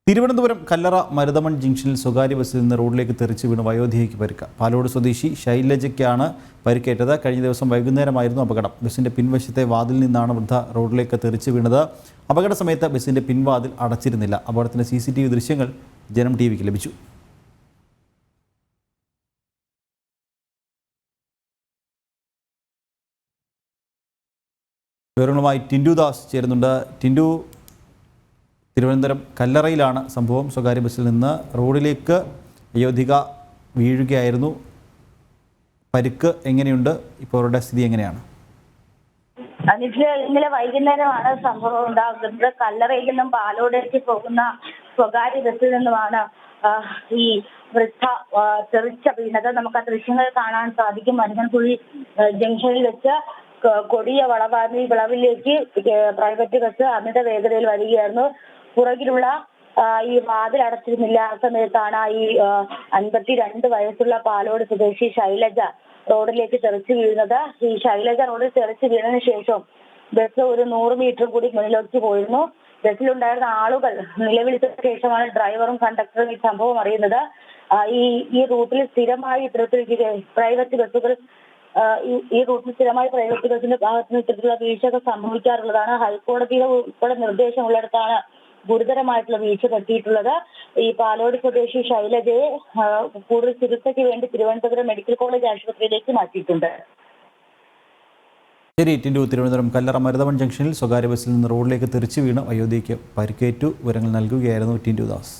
തിരുവനന്തപുരം കല്ലറ മരുതമൺ ജംഗ്ഷനിൽ സ്വകാര്യ ബസ്സിൽ നിന്ന് റോഡിലേക്ക് തെറിച്ച് വീണ് വയോധികയ്ക്ക് പരിക്ക്. പാലോട് സ്വദേശി ശൈലജയ്ക്കാണ് പരിക്കേറ്റത്. കഴിഞ്ഞ ദിവസം വൈകുന്നേരമായിരുന്നു അപകടം. ബസ്സിന്റെ പിൻവശത്തെ വാതിൽ നിന്നാണ് വൃദ്ധ റോഡിലേക്ക് തെറിച്ച് വീണത്. അപകട സമയത്ത് ബസ്സിന്റെ പിൻവാതിൽ അടച്ചിരുന്നില്ല. അപകടത്തിന്റെ CCTV ദൃശ്യങ്ങൾ ജനം TVക്ക് ലഭിച്ചു. വിവരങ്ങളുമായി ടിൻഡു ദാസ് ചേരുന്നുണ്ട്. ടിൻഡു, തിരുവനന്തപുരം കല്ലറയിലാണ് സംഭവം. സ്വകാര്യ ബസ്സിൽ നിന്ന് റോഡിലേക്ക് വയോധിക വീഴുകയായിരുന്നു. പരിക്ക് എങ്ങനെയുണ്ട്? ഇപ്പോൾ അവരുടെ സ്ഥിതി എങ്ങനെയാണ്? ഇന്നലെ വൈകുന്നേരമാണ് സംഭവം ഉണ്ടാകുന്നത്. കല്ലറയിൽ നിന്നും പാലോടേക്ക് പോകുന്ന സ്വകാര്യ ബസ്സിൽ നിന്നുമാണ് ഈ വൃദ്ധ തെറിച്ച വീണത്. നമുക്ക് ആ ദൃശ്യങ്ങൾ കാണാൻ സാധിക്കും. മരുതൻകുഴി ജംഗ്ഷനിൽ വെച്ച് കൊടിയ വളവാണ്. ഈ വിളവിലേക്ക് പ്രൈവറ്റ് ബസ് അമിത വേഗതയിൽ വരികയായിരുന്നു. പുറകിലുള്ള ഈ വാതിൽ അടച്ചിരുന്നില്ല. ആ സമയത്താണ് ഈ 52 വയസ്സുള്ള പാലോട് സ്വദേശി ശൈലജ റോഡിലേക്ക് തെറിച്ചു വീഴുന്നത്. ഈ ശൈലജ റോഡിൽ തെറിച്ചു വീണതിന് ശേഷം ബസ് ഒരു 100 മീറ്റർ കൂടി മുന്നിലേക്ക് പോയിരുന്നു. ബസ്സിലുണ്ടായിരുന്ന ആളുകൾ നിലവിളിച്ച ശേഷമാണ് ഡ്രൈവറും കണ്ടക്ടറും ഈ സംഭവം അറിയുന്നത്. ഈ റൂട്ടിൽ സ്ഥിരമായി ഇത്തരത്തിൽ പ്രൈവറ്റ് ബസ്സുകൾ ഈ റൂട്ടിൽ സ്ഥിരമായി പ്രൈവറ്റ് ബസ്സിന്റെ ഭാഗത്ത് നിന്ന് ഇത്തരത്തിലുള്ള വീഴ്ചകൾ സംഭവിക്കാറുള്ളതാണ്. ഹൈക്കോടതിയുടെ ഉൾപ്പെടെ നിർദ്ദേശമുള്ളിടത്താണ് ഗുരുതരമായിട്ടുള്ള വീഴ്ച പറ്റിയിട്ടുള്ളത്. ഈ പാലോട് സ്വദേശി ശൈലജയെ കൂടുതൽ ചികിത്സയ്ക്ക് വേണ്ടി തിരുവനന്തപുരം മെഡിക്കൽ കോളേജ് ആശുപത്രിയിലേക്ക് മാറ്റിയിട്ടുണ്ട്. ശരി ടിൻഡു, തിരുവനന്തപുരം കല്ലറ മരുതമൺ ജംഗ്ഷനിൽ സ്വകാര്യ ബസ്സിൽ നിന്ന് റോഡിലേക്ക് തെറിച്ച് വീണ് വയോധികയ്ക്ക് പരിക്കേറ്റു. വിവരങ്ങൾ നൽകുകയായിരുന്നു ടിൻഡു ദാസ്.